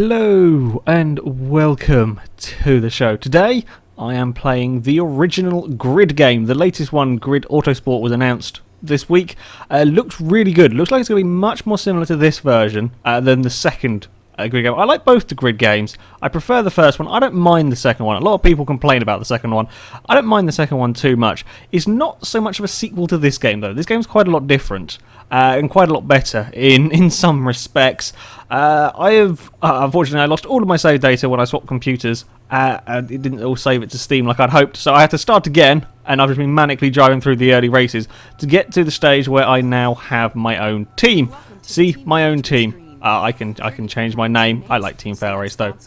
Hello and welcome to the show. Today I am playing the original Grid game. The latest one, Grid Autosport, was announced this week. Looks really good. Looks like it's going to be much more similar to this version than the second Grid game. I like both the Grid games. I prefer the first one. I don't mind the second one. A lot of people complain about the second one. I don't mind the second one too much. It's not so much of a sequel to this game though. This game's quite a lot different. And quite a lot better in some respects. Unfortunately, I lost all of my save data when I swapped computers, and it didn't all save it to Steam like I'd hoped, so I had to start again, and I've just been manically driving through the early races to get to the stage where I now have my own team. See, my own team. I can change my name. I like Team FailRace though.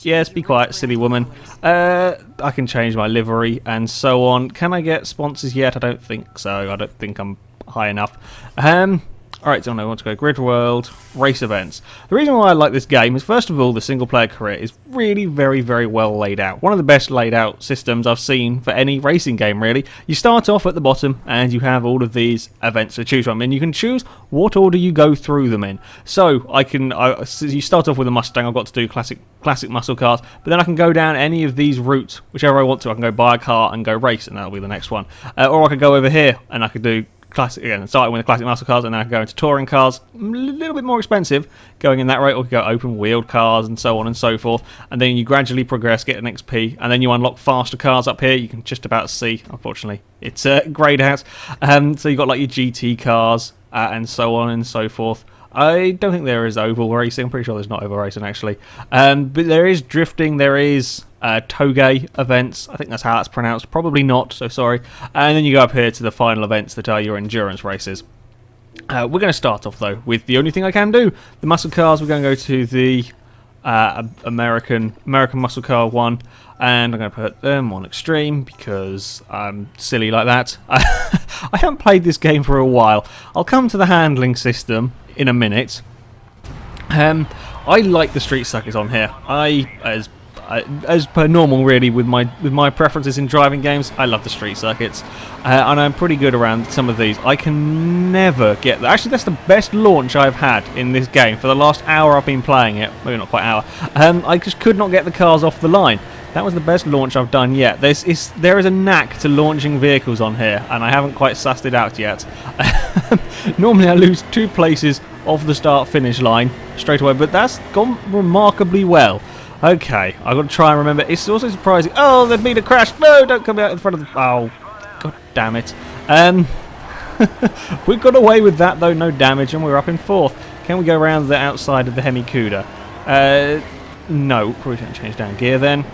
Yes, be quiet, silly woman. I can change my livery and so on. Can I get sponsors yet? I don't think so. I don't think I'm high enough. Alright, so I want to go Grid World, race events. The reason why I like this game is, first of all, the single player career is really very well laid out. One of the best laid out systems I've seen for any racing game, really. You start off at the bottom and you have all of these events to choose from, and you can choose what order you go through them in. So you start off with a Mustang. I've got to do classic muscle cars, but then I can go down any of these routes, whichever I want to. I can go buy a car and go race, and that'll be the next one. Or I could go over here and I could do classic again, starting with the classic muscle cars, and then I can go into touring cars, a little bit more expensive going in that rate, or you go open wheeled cars and so on and so forth, and then you gradually progress, get an XP, and then you unlock faster cars up here. You can just about see, unfortunately it's greyed out, so you've got like your GT cars and so on and so forth. I don't think there is oval racing. I'm pretty sure there's not oval racing actually, but there is drifting, there is toge events. I think that's how it's pronounced. Probably not, so sorry. And then you go up here to the final events that are your endurance races. We're going to start off though with the only thing I can do, the muscle cars. We're going to go to the American muscle car one, and I'm going to put them on extreme because I'm silly like that. I haven't played this game for a while. I'll come to the handling system in a minute. I like the street circuits on here. As per normal, really, with my preferences in driving games, I love the street circuits, and I'm pretty good around some of these. I can never get that. Actually, that's the best launch I've had in this game for the last hour I've been playing it. Maybe not quite hour. I just could not get the cars off the line. That was the best launch I've done yet. There is a knack to launching vehicles on here, and I haven't quite sussed it out yet. Normally I lose 2 places off the start-finish line straight away, but that's gone remarkably well. Okay, I've got to try and remember. It's also surprising. Oh, there'd been a crash. No, don't come out in front of the... Oh, god damn it. We got away with that, though. No damage, and we're up in 4th. Can we go around the outside of the Hemi Cuda? No, probably don't change down gear then.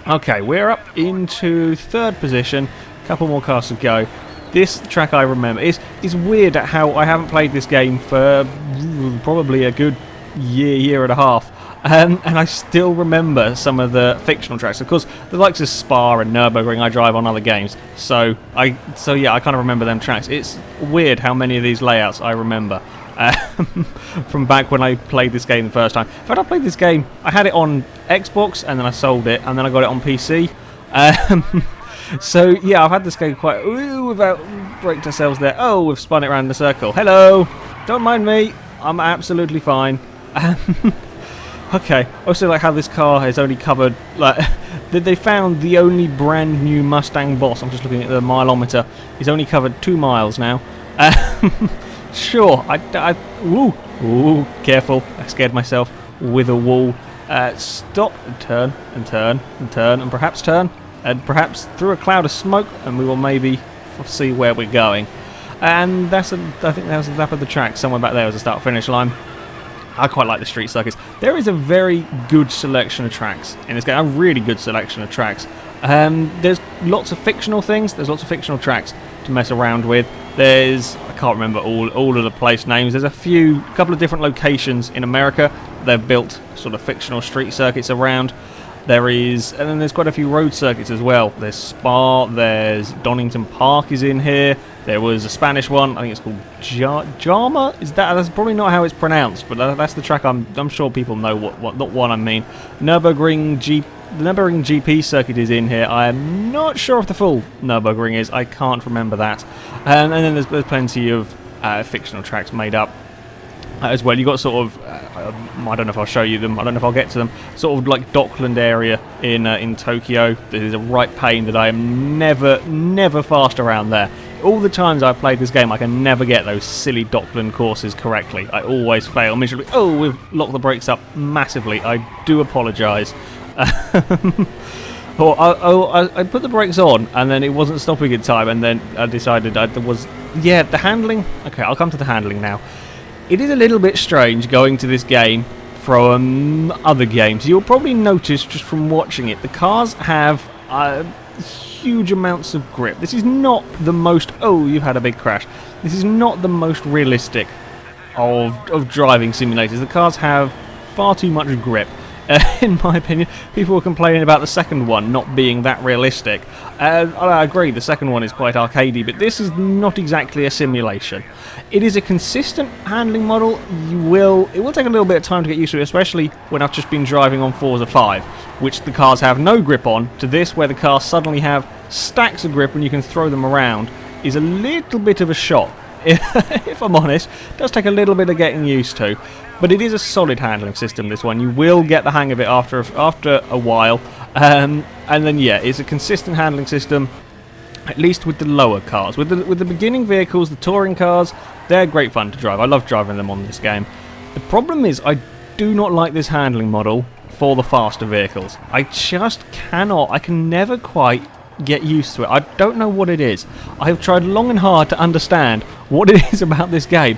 Okay, we're up into 3rd position. A couple more cars to go. This track I remember. It's weird at how I haven't played this game for probably a good year and a half. And I still remember some of the fictional tracks. Of course, the likes of Spa and Nürburgring I drive on other games. So yeah, I kind of remember them tracks. It's weird how many of these layouts I remember from back when I played this game the first time. In fact, I played this game. I had it on Xbox, and then I sold it, and then I got it on PC. So yeah, I've had this game quite. Ooh, without braked ourselves there. Oh, we've spun it around in a circle. Hello, don't mind me. I'm absolutely fine. Okay, I also like how this car is only covered, like, they found the only brand new Mustang Boss. I'm just looking at the mileometer. He's only covered 2 miles now. Sure, ooh, careful. I scared myself with a wall. Stop and turn and turn and turn and perhaps turn and perhaps through a cloud of smoke, and we will maybe see where we're going. And I think that's the lap of the track. Somewhere back there was the start-finish line. I quite like the street circuits. There is a very good selection of tracks in this game. A really good selection of tracks. There's lots of fictional things. There's lots of fictional tracks to mess around with. I can't remember all of the place names. There's a couple of different locations in America. They've built sort of fictional street circuits around. And then there's quite a few road circuits as well. There's Spa, there's Donington Park is in here. There was a Spanish one, I think it's called Jama. That's probably not how it's pronounced, but that's the track I'm sure people know what I mean. The Nürburgring GP circuit is in here. I am not sure if the full Nürburgring is. I can't remember that. And then there's plenty of fictional tracks made up. as well. You got sort of, I don't know if I'll show you them, I don't know if I'll get to them, sort of like Dockland area in Tokyo. This is a right pain that I am never fast around there. All the times I've played this game, I can never get those silly Dockland courses correctly. I always fail miserably. Oh, we've locked the brakes up massively. I do apologise. I put the brakes on, and then it wasn't stopping in time, and then I decided the handling. Okay, I'll come to the handling now. It is a little bit strange going to this game from other games. You'll probably notice just from watching it, the cars have huge amounts of grip. This is not the most... Oh, you've had a big crash. This is not the most realistic of driving simulators. The cars have far too much grip. In my opinion, people were complaining about the second one not being that realistic. I agree, the second one is quite arcadey, but this is not exactly a simulation. It is a consistent handling model. It will take a little bit of time to get used to it, especially when I've just been driving on Forza 5, which the cars have no grip on, to this where the cars suddenly have stacks of grip and you can throw them around, is a little bit of a shock. If I'm honest, it does take a little bit of getting used to, but it is a solid handling system, this one. You will get the hang of it after a while, and then yeah, it's a consistent handling system, at least with the lower cars. With the beginning vehicles, the touring cars, they're great fun to drive. I love driving them on this game. The problem is I do not like this handling model for the faster vehicles. I just cannot, I can never quite get used to it. I don't know what it is. I have tried long and hard to understand what it is about this game.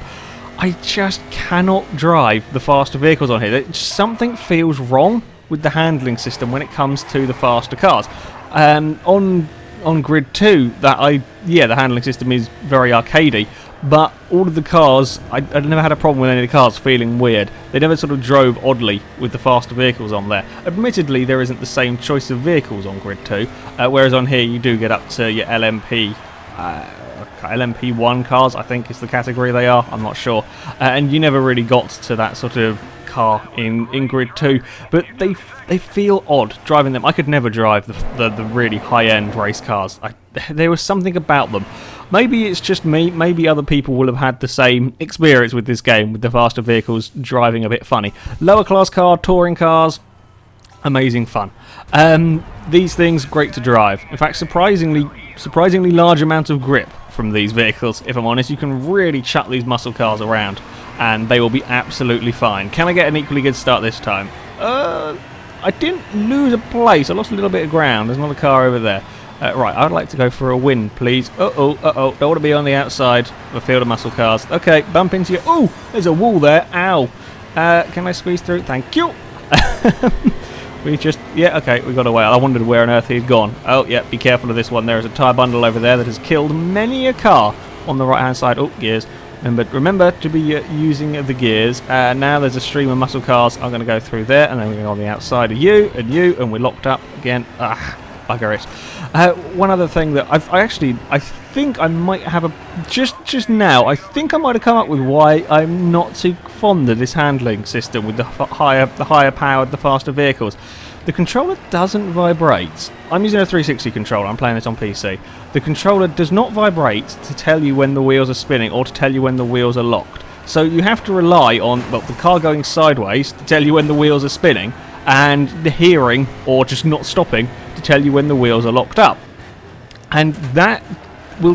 I just cannot drive the faster vehicles on here. Something feels wrong with the handling system when it comes to the faster cars. On Grid 2, the handling system is very arcadey, but all of the cars, I never had a problem with any of the cars feeling weird. They never sort of drove oddly with the faster vehicles on there. Admittedly, there isn't the same choice of vehicles on Grid 2, whereas on here you do get up to your LMP1 cars, I think is the category they are, I'm not sure. And you never really got to that sort of car in Grid 2, but they feel odd driving them. I could never drive the really high-end race cars. There was something about them. Maybe it's just me, maybe other people will have had the same experience with this game, with the faster vehicles driving a bit funny. Lower class car, touring cars, amazing fun. These things, great to drive. In fact, surprisingly large amount of grip from these vehicles, if I'm honest. You can really chuck these muscle cars around and they will be absolutely fine. Can I get an equally good start this time? I didn't lose a place, I lost a little bit of ground. There's another car over there. Right, I'd like to go for a win, please. Uh-oh, don't want to be on the outside of a field of muscle cars. Okay, bump into you. Oh, there's a wall there. Ow. Can I squeeze through? Thank you. Okay, we got away. I wondered where on earth he'd gone. Oh, yeah, be careful of this one. There is a tyre bundle over there that has killed many a car on the right-hand side. Oh, gears. Remember to be using the gears. Now there's a stream of muscle cars. I'm going to go through there, and then we're going on the outside of you, and we're locked up again. Bugger it. One other thing that I think I might have just now, I think I might have come up with why I'm not too fond of this handling system with the higher powered, the faster vehicles. The controller doesn't vibrate. I'm using a 360 controller, I'm playing this on PC. The controller does not vibrate to tell you when the wheels are spinning or to tell you when the wheels are locked. So you have to rely on, well, the car going sideways to tell you when the wheels are spinning, and the hearing, or just not stopping, to tell you when the wheels are locked up. And that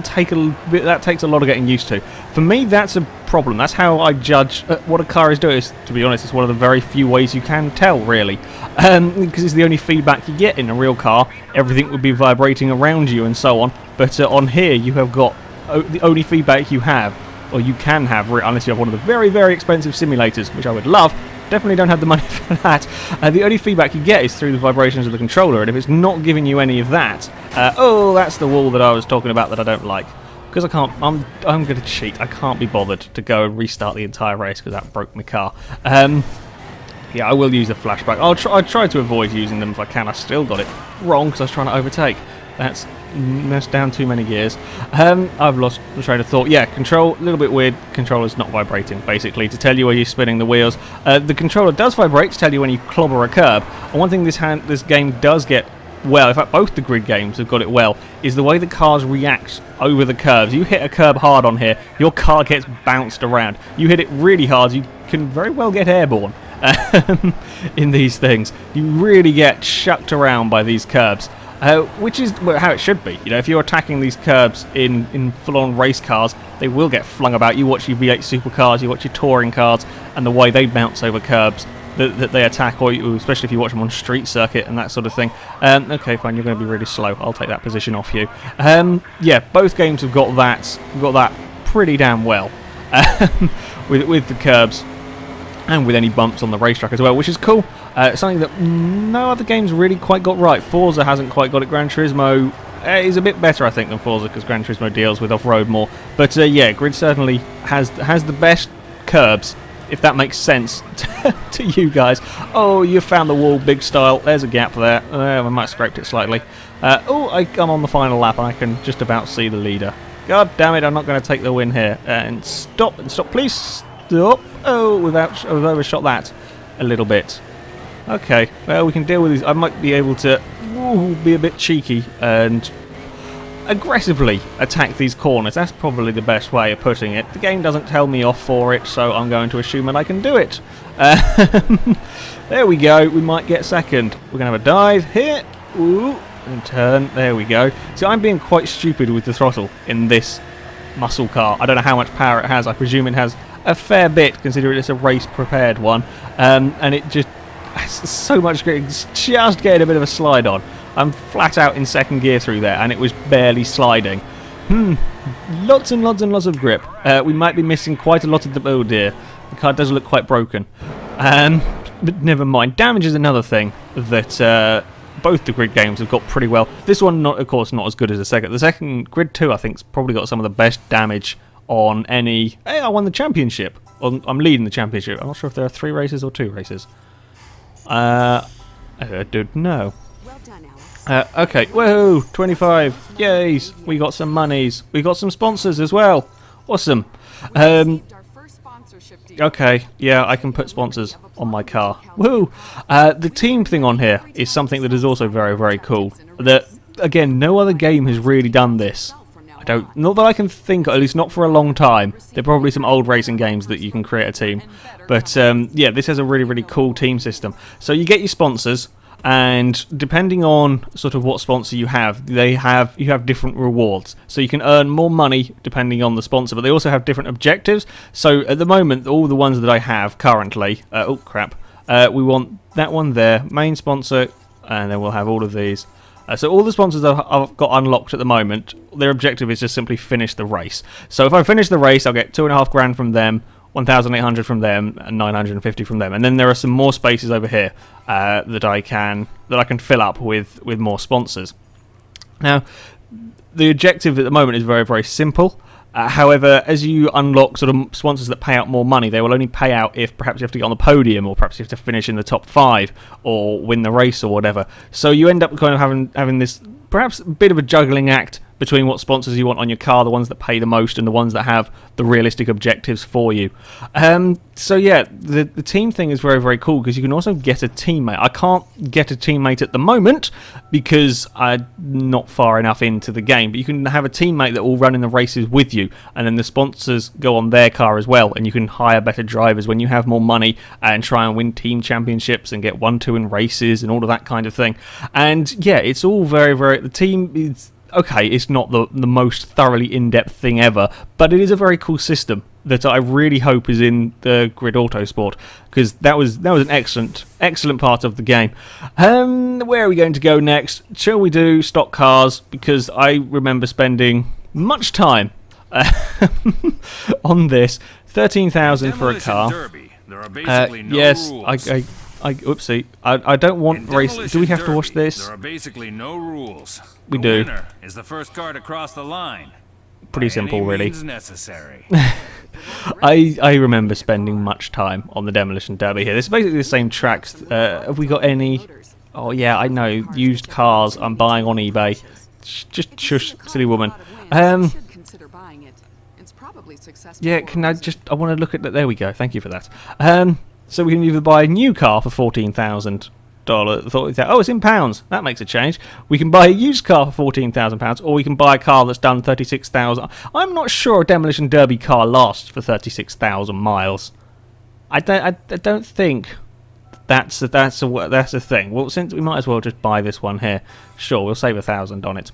takes a lot of getting used to. For me, that's a problem. That's how I judge what a car is doing. To be honest, it's one of the very few ways you can tell, really. Because it's the only feedback you get in a real car. Everything would be vibrating around you and so on. But on here, you have got the only feedback you have, or you can have, unless you have one of the very, very expensive simulators, which I would love. Definitely don't have the money for that. The only feedback you get is through the vibrations of the controller, and if it's not giving you any of that, oh, that's the wall that I was talking about that I don't like. Because I can't, I'm going to cheat. I can't be bothered to go and restart the entire race because that broke my car. Yeah, I will use a flashback. I try to avoid using them if I can. I still got it wrong because I was trying to overtake. That's down too many gears. I've lost the train of thought. Yeah, control, a little bit weird. Controller's not vibrating, basically, to tell you when you're spinning the wheels. The controller does vibrate to tell you when you clobber a curb. And one thing this game does get well, in fact both the Grid games have got it well, is the way the cars react over the curves. You hit a curb hard on here, your car gets bounced around. You hit it really hard, you can very well get airborne in these things. You really get shucked around by these curbs. Which is how it should be. You know, if you're attacking these curbs in full-on race cars, they will get flung about. You watch your V8 supercars, you watch your touring cars, and the way they bounce over curbs that they attack, or especially if you watch them on street circuit and that sort of thing. Okay, fine, you're going to be really slow. I'll take that position off you. Yeah, both games have got that pretty damn well with the curbs and with any bumps on the racetrack as well, which is cool. Something that no other games really quite got right. Forza hasn't quite got it. Gran Turismo is a bit better, I think, than Forza because Gran Turismo deals with off-road more. But yeah, Grid certainly has the best curbs, if that makes sense to you guys. Oh, you found the wall big style. There's a gap there. I might have scraped it slightly. Oh, I'm on the final lap and I can just about see the leader. God damn it, I'm not going to take the win here. And stop, please stop. Oh, I've overshot that a little bit. Okay, well, we can deal with these. I might be able to be a bit cheeky and aggressively attack these corners. That's probably the best way of putting it. The game doesn't tell me off for it, so I'm going to assume that I can do it. There we go. We might get second. We're going to have a dive here. Ooh, and turn. There we go. So I'm being quite stupid with the throttle in this muscle car. I don't know how much power it has. I presume it has a fair bit, considering it's a race-prepared one. And it just has so much grip. It's just getting a bit of a slide on. I'm flat out in second gear through there, and it was barely sliding. Lots and lots and lots of grip. We might be missing quite a lot of the... Oh dear. The car does look quite broken. But never mind. Damage is another thing that both the Grid games have got pretty well. This one, of course, not as good as the second. The second, Grid 2, I think, has probably got some of the best damage on any... Hey, I won the championship. I'm leading the championship. I'm not sure if there are 3 races or 2 races. I don't know. Okay, whoa, 25, yays, we got some monies, we got some sponsors as well, awesome. Okay, yeah, I can put sponsors on my car, woo. The team thing on here is something that is also very, very cool, that, again, no other game has really done this. Not that I can think, at least not for a long time. There are probably some old racing games that you can create a team, but yeah, this has a really, really cool team system. So you get your sponsors, and depending on sort of what sponsor you have, you have different rewards. So you can earn more money depending on the sponsor, but they also have different objectives. So at the moment, all the ones that I have currently, oh crap, we want that one there, main sponsor, and then we'll have all of these. So all the sponsors that I've got unlocked at the moment, their objective is just simply finish the race. So if I finish the race, I'll get 2.5 grand from them, 1,800 from them, and 950 from them. And then there are some more spaces over here that I can fill up with more sponsors. Now, the objective at the moment is very, very simple. However, as you unlock sort of sponsors that pay out more money, they will only pay out if perhaps you have to get on the podium, or perhaps you have to finish in the top 5, or win the race, or whatever. So you end up kind of having this perhaps a bit of a juggling act between what sponsors you want on your car, the ones that pay the most and the ones that have the realistic objectives for you. So yeah, the team thing is very, very cool because you can also get a teammate. I can't get a teammate at the moment because I'm not far enough into the game, but you can have a teammate that will run in the races with you, and then the sponsors go on their car as well, and you can hire better drivers when you have more money and try and win team championships and get 1-2 in races and all of that kind of thing. And yeah, it's all very, very... The team is... Okay, it's not the most thoroughly in-depth thing ever, but it is a very cool system that I really hope is in the Grid Autosport, because that was an excellent part of the game. Where are we going to go next? Shall we do stock cars? Because I remember spending much time on this. 13,000 for a car. Derby. There are basically no yes, rules. Oopsie. I don't want race. Do we have to watch this? There are basically no rules. We the do. Winner is the first car to cross the line. Pretty simple, really. Necessary. I remember spending much time on the Demolition Derby here. This is basically the same tracks. Have we got any? Oh yeah, I know. Used cars I'm buying on eBay. Just shush, silly woman. Yeah, can I just? I want to look at that. There we go. Thank you for that. So we can either buy a new car for 14,000 Oh, it's in pounds. That makes a change. We can buy a used car for £14,000, or we can buy a car that's done 36,000. I'm not sure a Demolition Derby car lasts for 36,000 miles. I don't think that's a thing. Well, since we might as well just buy this one here. Sure, we'll save 1,000 on it.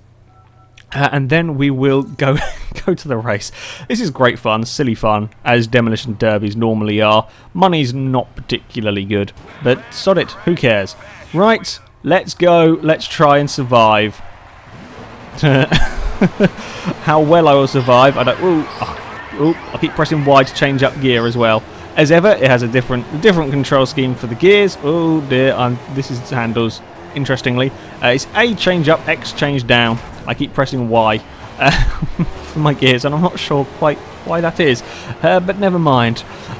And then we will go to the race. This is great fun, silly fun, as Demolition Derbies normally are. Money's not particularly good, but sod it, who cares? Right, let's go, let's try and survive. How well I will survive, I don't... I keep pressing Y to change up gear as well. As ever, it has a different control scheme for the gears. Oh dear, this is handles, interestingly. It's A change up, X change down. I keep pressing Y for my gears, and I'm not sure quite why that is, but never mind.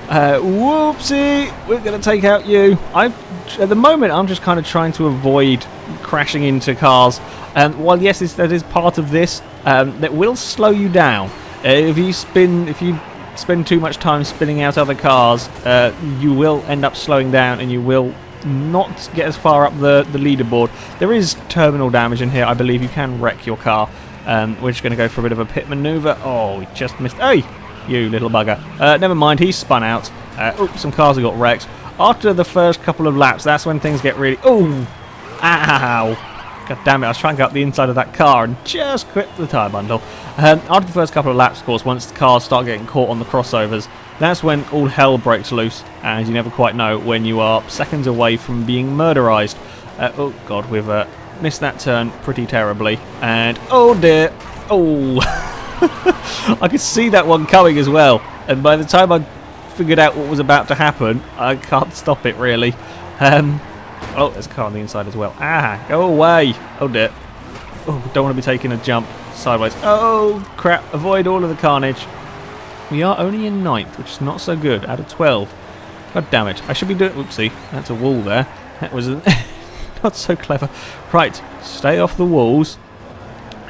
Whoopsie! We're going to take out you. At the moment, I'm just kind of trying to avoid crashing into cars. While yes, that is part of this, that will slow you down. If you spend too much time spinning out other cars, you will end up slowing down, and you will not get as far up the leaderboard. There is terminal damage in here. I believe you can wreck your car. We're just going to go for a bit of a pit maneuver. Oh, we just missed. Hey, you little bugger. Never mind, he's spun out. Some cars have got wrecked. After the first couple of laps, that's when things get really... Oh, ow. God damn it, I was trying to get up the inside of that car and just quit the tyre bundle. After the first couple of laps, of course, once the cars start getting caught on the crossovers, that's when all hell breaks loose, and you never quite know when you are seconds away from being murderized. Oh god, we've missed that turn pretty terribly, and oh dear, oh, I could see that one coming as well, and by the time I figured out what was about to happen, I can't stop it really. Oh, there's a car on the inside as well. Ah, go away. Oh dear. Oh, don't want to be taking a jump sideways. Oh crap, avoid all of the carnage. We are only in 9th, which is not so good, out of 12. God damn it. I should be doing... Oopsie, that's a wall there. That was not so clever. Right, stay off the walls.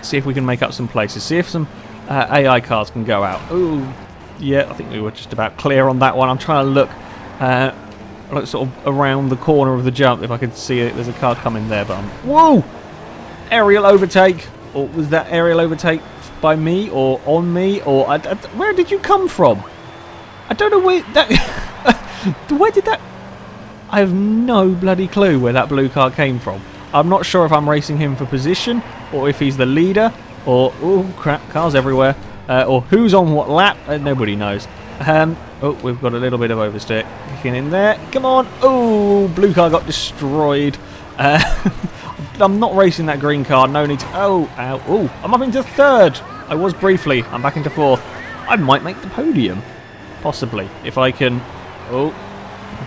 See if we can make up some places. See if some AI cars can go out. Oh, yeah, I think we were just about clear on that one. I'm trying to look sort of around the corner of the jump if I could see it. There's a car coming there, but I'm... Whoa! Aerial overtake. Or was that aerial overtake by me or on me, or where did you come from? I don't know where that where did that... I have no bloody clue where that blue car came from. I'm not sure if I'm racing him for position, or if he's the leader, or... Oh crap, cars everywhere, or who's on what lap, nobody knows. Oh, we've got a little bit of oversteer kicking in there. Come on. Oh, blue car got destroyed. I'm not racing that green car. No need to... Oh, ow. Oh, I'm up into 3rd. I was briefly. I'm back into 4th. I might make the podium. Possibly. If I can... Oh,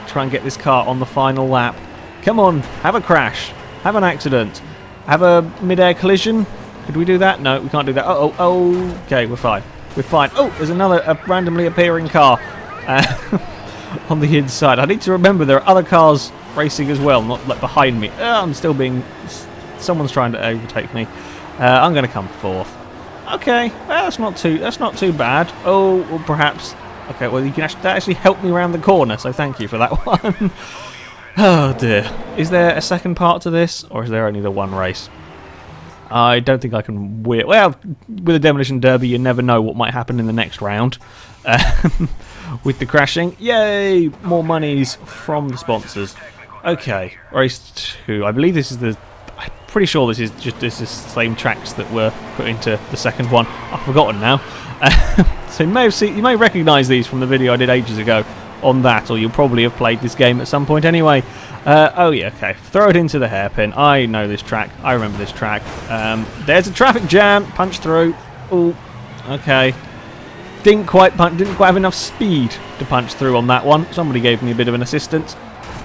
try and get this car on the final lap. Come on. Have a crash. Have an accident. Have a mid-air collision. Could we do that? No, we can't do that. Oh, okay, we're fine. We're fine. Oh, there's another randomly appearing car on the inside. I need to remember there are other cars racing as well, not like behind me. I'm still being... Someone's trying to overtake me. I'm going to come 4th. Okay, well, that's not too bad. Oh, well, perhaps... Okay, well, you can actually help me around the corner, so thank you for that one. Oh, dear. Is there a second part to this, or is there only the one race? I don't think I can win. Well, with a Demolition Derby, you never know what might happen in the next round. With the crashing. Yay! More monies from the sponsors. Okay, race 2. I believe this is the... I'm pretty sure this is the same tracks that were put into the second one. I've forgotten now. So you may recognise these from the video I did ages ago on that, or you'll probably have played this game at some point anyway. Oh yeah, okay. Throw it into the hairpin. I know this track. I remember this track. There's a traffic jam. Punch through. Oh, okay. Didn't quite have enough speed to punch through on that one. Somebody gave me a bit of an assistance.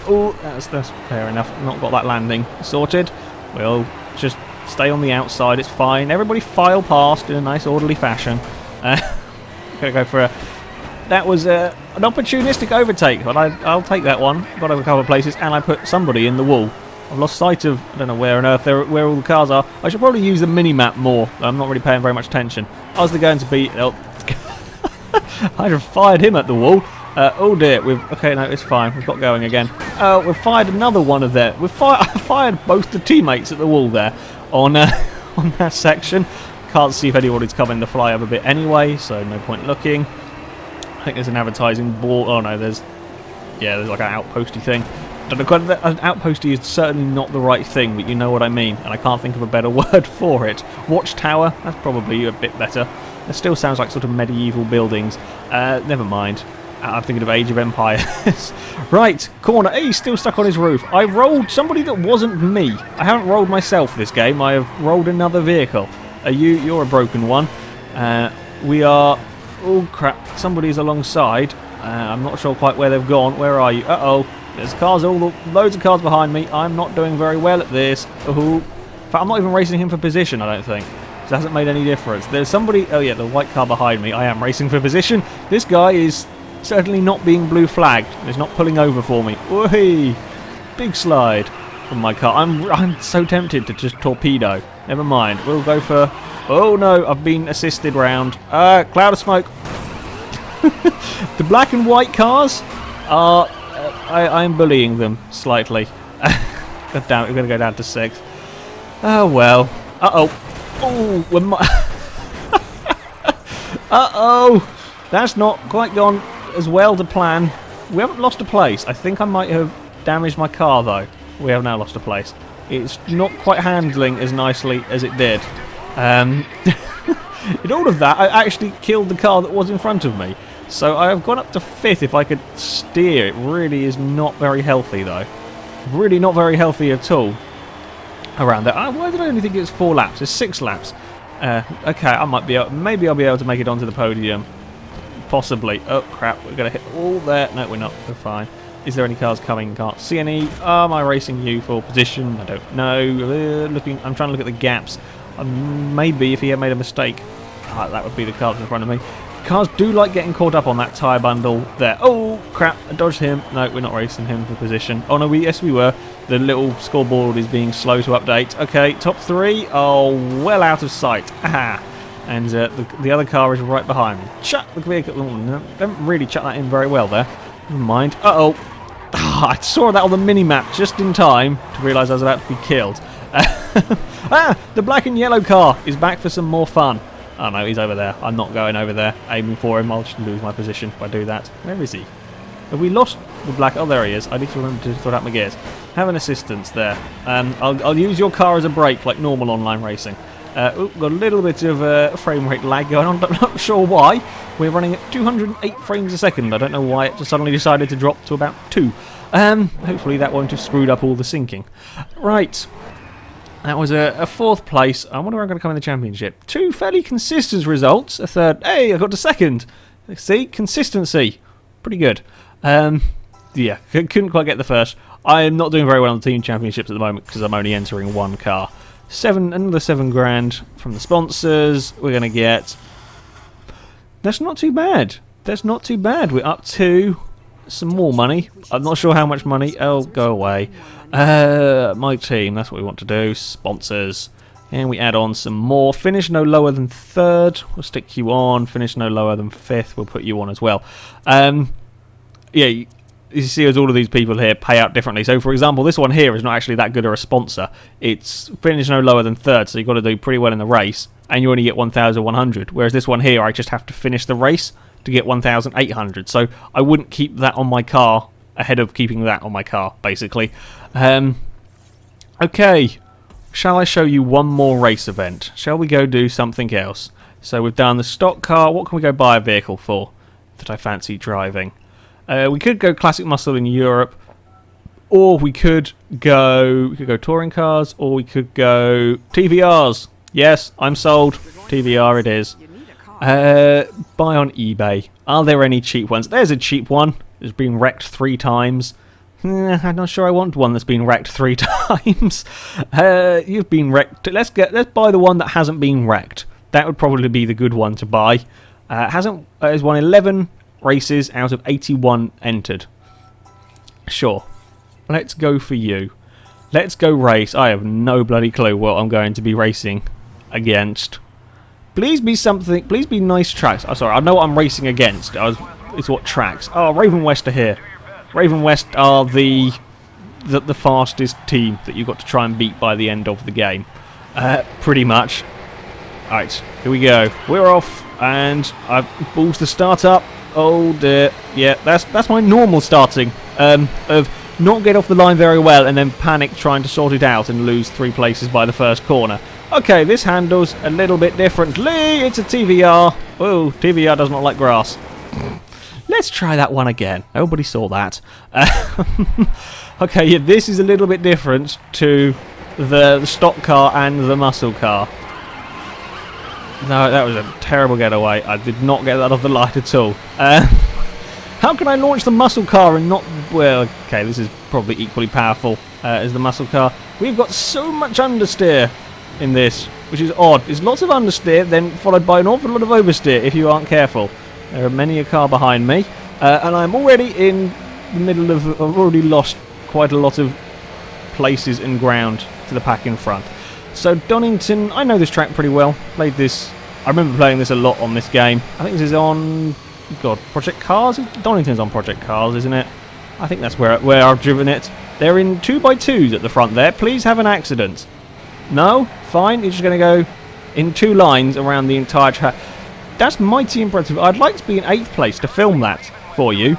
Oh, that's fair enough. Not got that landing sorted. We'll just stay on the outside. It's fine. Everybody file past in a nice orderly fashion. Gonna go for a... That was an opportunistic overtake, but I'll take that one. Got over a couple of places, and I put somebody in the wall. I've lost sight of... I don't know where on earth where all the cars are. I should probably use the mini-map more. I'm not really paying very much attention. I was going to be... Oh, I'd have fired him at the wall. Oh dear, okay, no, it's fine. We've got going again. We've fired another one of them. We've fired both the teammates at the wall there on on that section. Can't see if anybody's coming to fly up a bit anyway, so no point looking. I think there's an advertising board. Oh no, there's like an outposty thing. An outposty is certainly not the right thing, but you know what I mean, and I can't think of a better word for it. Watchtower, that's probably a bit better. It still sounds like sort of medieval buildings. Never mind. I'm thinking of Age of Empires. Right, corner. He's still stuck on his roof. I rolled somebody that wasn't me. I haven't rolled myself this game. I have rolled another vehicle. You're a broken one. We are... Oh, crap. Somebody's alongside. I'm not sure quite where they've gone. Where are you? Uh-oh. There's cars, loads of cars behind me. I'm not doing very well at this. In fact, I'm not even racing him for position, I don't think. It hasn't made any difference. There's somebody... Oh, yeah, the white car behind me. I am racing for position. This guy is certainly not being blue flagged. He's not pulling over for me. Whee! Big slide from my car. I'm so tempted to just torpedo. Never mind. We'll go for... Oh, no. I've been assisted round. Cloud of smoke. The black and white cars are... I'm bullying them slightly. God damn it, we're going to go down to 6. Oh, well. Uh-oh. Oh, we're uh-oh. That's not quite gone as well to plan. We haven't lost a place. I think I might have damaged my car, though. We have now lost a place. It's not quite handling as nicely as it did. In all of that, I actually killed the car that was in front of me. So I have gone up to 5th if I could steer. It really is not very healthy, though. Really not very healthy at all. Around there. Why did I only think it was 4 laps? It's 6 laps. Okay, I might be able... Maybe I'll be able to make it onto the podium. Possibly. Oh, crap. We're going to hit all there. No, we're not. We're fine. Is there any cars coming? Can't see any. Am I racing you for position? I don't know. I'm trying to look at the gaps. Maybe if he had made a mistake. That would be the cars in front of me. Cars do like getting caught up on that tyre bundle there. Oh, crap. I dodged him. No, we're not racing him for position. Oh, no, yes, we were. The little scoreboard is being slow to update. Okay, top 3. Oh, well out of sight. Aha. And the other car is right behind me. Chuck the vehicle. Oh, no, don't really chuck that in very well there. Never mind. Uh-oh. I saw that on the mini-map just in time to realise I was about to be killed. The black and yellow car is back for some more fun. Oh no, he's over there. I'm not going over there aiming for him. I'll just lose my position if I do that. Where is he? Have we lost the black? Oh, there he is. I need to remember to sort out my gears. Have an assistance there. I'll use your car as a brake like normal online racing. Got a little bit of frame rate lag going on. I'm not sure why. We're running at 208 frames a second. I don't know why it just suddenly decided to drop to about 2. Hopefully that won't have screwed up all the syncing. Right. That was a 4th place. I wonder where I'm going to come in the championship. 2 fairly consistent results. A 3rd. Hey, I got to 2nd. See? Consistency. Pretty good. Yeah, couldn't quite get the 1st. I am not doing very well on the team championships at the moment because I'm only entering 1 car. Another 7 grand from the sponsors. We're going to get... That's not too bad. That's not too bad. We're up to some more money. I'm not sure how much money. Oh, go away. My team, that's what we want to do. Sponsors. And we add on some more. Finish no lower than 3rd. We'll stick you on. Finish no lower than 5th. We'll put you on as well. Yeah, you see as all of these people here pay out differently. So, for example, this one here is not actually that good of a sponsor. It's finish no lower than 3rd, so you've got to do pretty well in the race. And you only get 1,100. Whereas this one here, I just have to finish the race to get 1,800. So I wouldn't keep that on my car ahead of keeping that on my car, basically. Okay, shall I show you one more race event? Shall we go do something else? So we've done the stock car. What can we go buy a vehicle for that I fancy driving? We could go classic muscle in Europe, or we could go touring cars, or we could go TVRs. Yes, I'm sold. TVR it is. Buy on eBay. Are there any cheap ones? There's a cheap one. It's been wrecked 3 times. I'm not sure I want one that's been wrecked 3 times. You've been wrecked. Let's buy the one that hasn't been wrecked. That would probably be the good one to buy. Has won 11 races out of 81 entered. Sure. Let's go for you. Let's go race. I have no bloody clue what I'm going to be racing against. Please be something. Please be nice tracks. Oh, sorry, I know what I'm racing against. I is what tracks. Oh, Raven West are here. Raven West are the fastest team that you've got to try and beat by the end of the game. Pretty much. Alright, here we go. We're off, and I've balls to start up. Oh dear. Yeah, that's my normal starting. Of not get off the line very well and then panic trying to sort it out and lose 3 places by the first corner. Okay, this handles a little bit differently. It's a TVR. Oh, TVR does not like grass. Let's try that one again. Nobody saw that. Okay, yeah, this is a little bit different to the stock car and the muscle car. No, that was a terrible getaway. I did not get that off the line at all. How can I launch the muscle car and not... Well, okay, this is probably equally powerful as the muscle car. We've got so much understeer in this, which is odd. There's lots of understeer, then followed by an awful lot of oversteer if you aren't careful. There are many a car behind me, and I'm already in the middle of... I've already lost quite a lot of places and ground to the pack in front. So Donington, I know this track pretty well. Played this... I remember playing this a lot on this game. I think this is on... God, Project Cars? Donington's on Project Cars, isn't it? I think that's where I've driven it. They're in 2x2s at the front there. Please have an accident. No? Fine. You're just going to go in 2 lines around the entire track. That's mighty impressive. I'd like to be in 8th place to film that for you.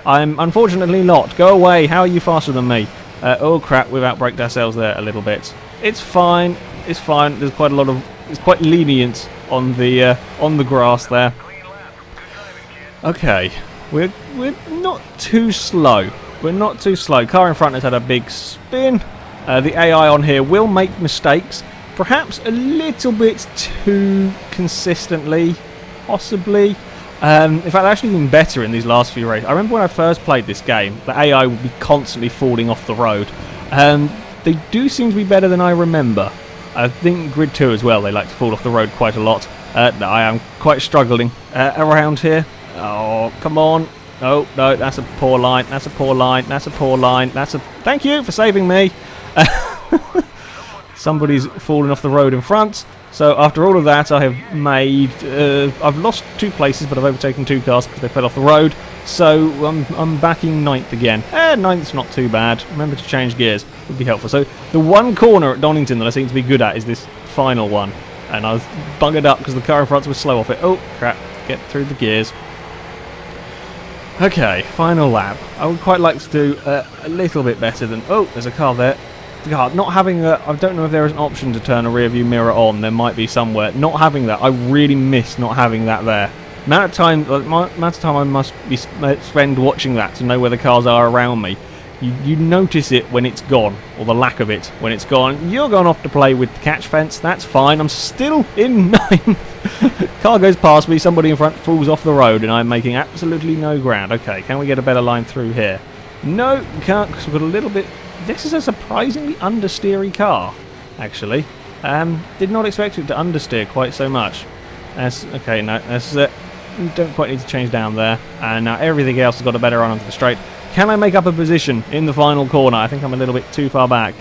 I'm unfortunately not. Go away. How are you faster than me? Oh crap, we've outbraked ourselves there a little bit. It's fine. It's fine. There's quite a lot of... It's quite lenient on the grass there. Okay, we're not too slow. We're not too slow. Car in front has had a big spin. The AI on here will make mistakes, perhaps a little bit too consistently, possibly. In fact, actually been better in these last few races. I remember when I first played this game, the AI would be constantly falling off the road. They do seem to be better than I remember. I think Grid 2 as well, they like to fall off the road quite a lot. No, I am quite struggling around here. Oh, come on. Oh, no, that's a poor line. That's a poor line. That's a poor line. That's a... Thank you for saving me. Somebody's fallen off the road in front. So after all of that, I have made... I've lost 2 places, but I've overtaken 2 cars because they fell off the road. So I'm back in 9th again. 9th's not too bad. Remember to change gears. Would be helpful. So the one corner at Donington that I seem to be good at is this final one. And I was buggered up because the car in front was slow off it. Oh, crap. Get through the gears. Okay, final lap. I would quite like to do a little bit better than... Oh, there's a car there. God, not having a... I don't know if there is an option to turn a rear view mirror on. There might be somewhere. Not having that. I really miss not having that there. Amount of time I must be spend watching that to know where the cars are around me. You notice it when it's gone, or the lack of it when it's gone. You're going off to play with the catch fence. That's fine. I'm still in 9th. Car goes past me. Somebody in front falls off the road, and I'm making absolutely no ground. Okay, can we get a better line through here? No, we can't, because we've got a little bit... This is a surprisingly understeery car, actually. Did not expect it to understeer quite so much. Okay, no, that's it. Don't quite need to change down there. And now everything else has got a better run onto the straight. Can I make up a position in the final corner? I think I'm a little bit too far back,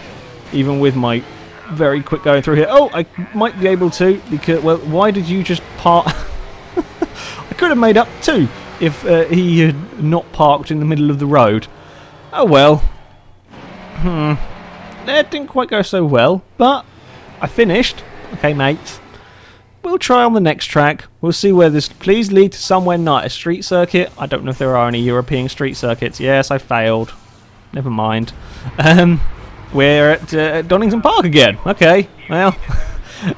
even with my very quick going through here. Oh, I might be able to, because... Well, why did you just park... I could have made up 2 if he had not parked in the middle of the road. Oh well. That didn't quite go so well, but I finished. Okay, mates. We'll try on the next track. We'll see where this... Please lead to somewhere not a street circuit. I don't know if there are any European street circuits. Yes, I failed. Never mind. We're at Donington Park again. Okay, well,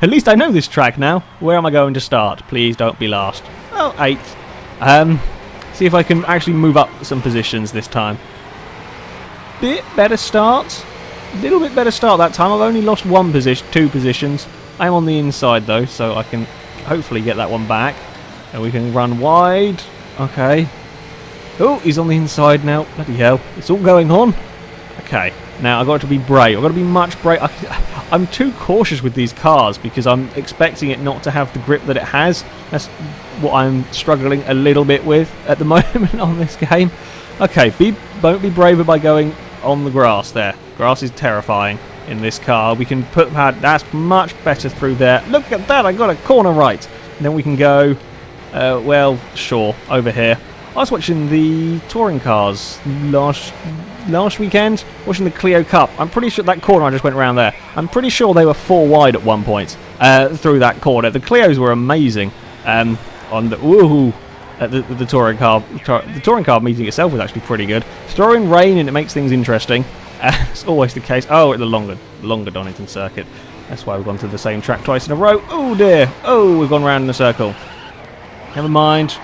at least I know this track now. Where am I going to start? Please don't be last. Oh, 8th. See if I can actually move up some positions this time. Bit better start. Little bit better start that time. I've only lost 2 positions. I'm on the inside though, so I can hopefully get that one back. And we can run wide. Okay. Oh, he's on the inside now. Bloody hell. It's all going on. Okay. Now, I've got to be brave. I've got to be much brave. I'm too cautious with these cars because I'm expecting it not to have the grip that it has. That's what I'm struggling a little bit with at the moment on this game. Okay, don't be braver by going on the grass there. Grass is terrifying in this car. We can put that. That's much better through there. Look at that. I got a corner right. And then we can go, well, sure, over here. I was watching the touring cars last weekend, watching the Clio Cup. I'm pretty sure that corner I just went around there, I'm pretty sure they were 4 wide at one point through that corner. The Clios were amazing on the touring car. The touring car meeting itself was actually pretty good. Throw in rain and it makes things interesting. It's always the case. Oh, at the longer Donington circuit. That's why we've gone to the same track twice in a row. Oh dear. Oh, we've gone round in a circle. Never mind.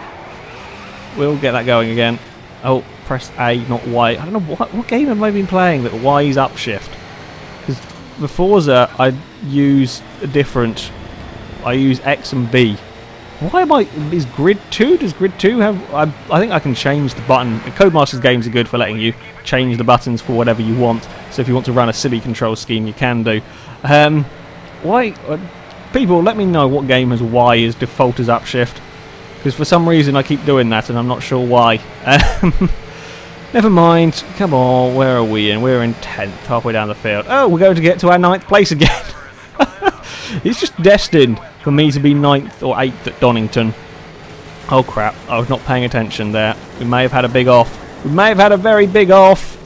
We'll get that going again. Oh, press A, not Y. I don't know what game have I been playing that Y is upshift. Because the Forza, I use X and B. Why am I... Is Grid 2? Does Grid 2 have... I think I can change the button. Codemasters games are good for letting you change the buttons for whatever you want. So if you want to run a silly control scheme, you can do. Why... people, let me know what game has Y as default as upshift. Because for some reason I keep doing that and I'm not sure why. Never mind. Come on, where are we in? We're in 10th, halfway down the field. Oh, we're going to get to our 9th place again. It's just destined for me to be 9th or 8th at Donington. Oh crap, I was not paying attention there. We may have had a big off. We may have had a very big off.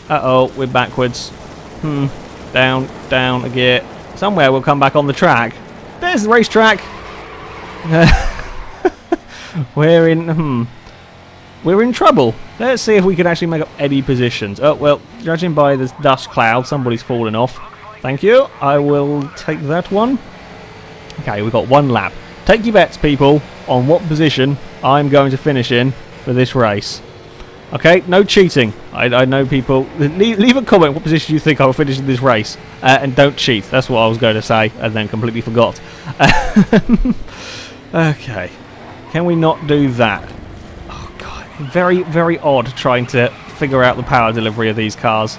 Uh-oh, we're backwards. Down a gear. Somewhere we'll come back on the track. There's the racetrack. We're in trouble. Let's see if we can actually make up any positions. Oh, well, judging by this dust cloud, somebody's fallen off. Thank you. I will take that one. Okay, we've got 1 lap. Take your bets, people, on what position I'm going to finish in for this race. Okay, no cheating. I know people... Leave a comment what position you think I'll finish in this race. And don't cheat. That's what I was going to say, and then completely forgot. Okay. Can we not do that? Oh, God. Very, very odd trying to figure out the power delivery of these cars.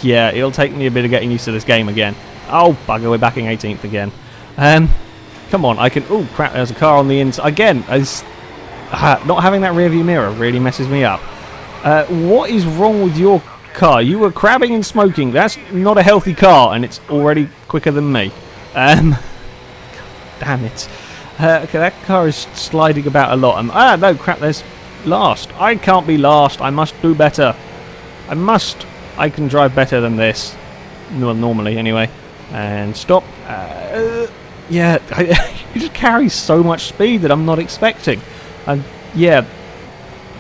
Yeah, it'll take me a bit of getting used to this game again. Oh, bugger, we're back in 18th again. Come on, I can... Oh, crap, there's a car on the inside. Again, not having that rear view mirror really messes me up. What is wrong with your car? You were crabbing and smoking. That's not a healthy car, and it's already quicker than me. Damn it. Okay, that car is sliding about a lot. No, crap, there's last. I can't be last. I must do better. I can drive better than this. Well, normally, anyway. And stop. Yeah, you just carry so much speed that I'm not expecting. And, yeah.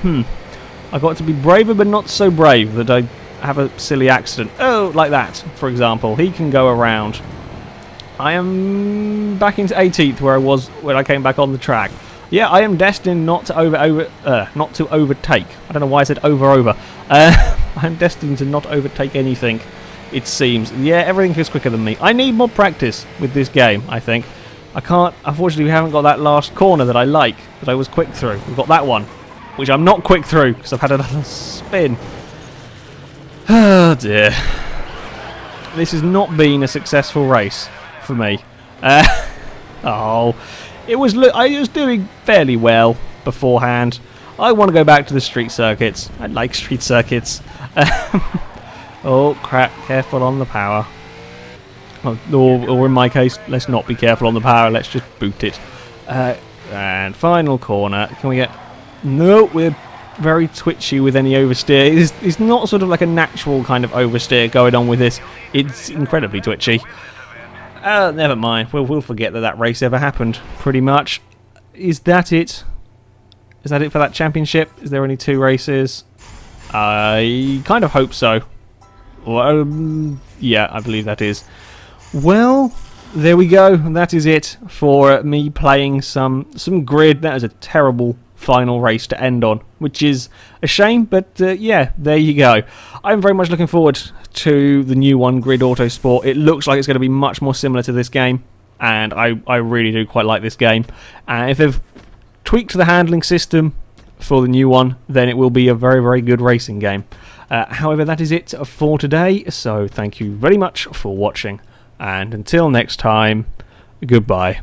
I got to be braver, but not so brave that I have a silly accident. Oh, like that, for example. He can go around. I am back into 18th where I was when I came back on the track. Yeah, I am destined not to overtake. I don't know why I said over. I'm destined to not overtake anything, it seems. Yeah, everything is quicker than me. I need more practice with this game, I think. I can't... Unfortunately, we haven't got that last corner that I like, that I was quick through. We've got that one, which I'm not quick through, because I've had another spin. Oh, dear. This has not been a successful race for me. Oh... I was doing fairly well beforehand. I want to go back to the street circuits. I like street circuits. Oh, crap. Careful on the power. Or in my case, let's not be careful on the power. Let's just boot it. And final corner. Can we get... No, we're very twitchy with any oversteer. It's not sort of like a natural kind of oversteer going on with this. It's incredibly twitchy. Never mind. We'll forget that race ever happened, pretty much. Is that it? Is that it for that championship? Is there only 2 races? I kind of hope so. Well, yeah, I believe that is. Well, there we go. That is it for me playing some Grid. That is a terrible final race to end on, which is a shame, but yeah, there you go. I'm very much looking forward to the new one, Grid Autosport. It looks like it's going to be much more similar to this game, and I really do quite like this game. If they've tweaked the handling system for the new one, then it will be a very, very good racing game. However, that is it for today, so thank you very much for watching, and until next time, goodbye.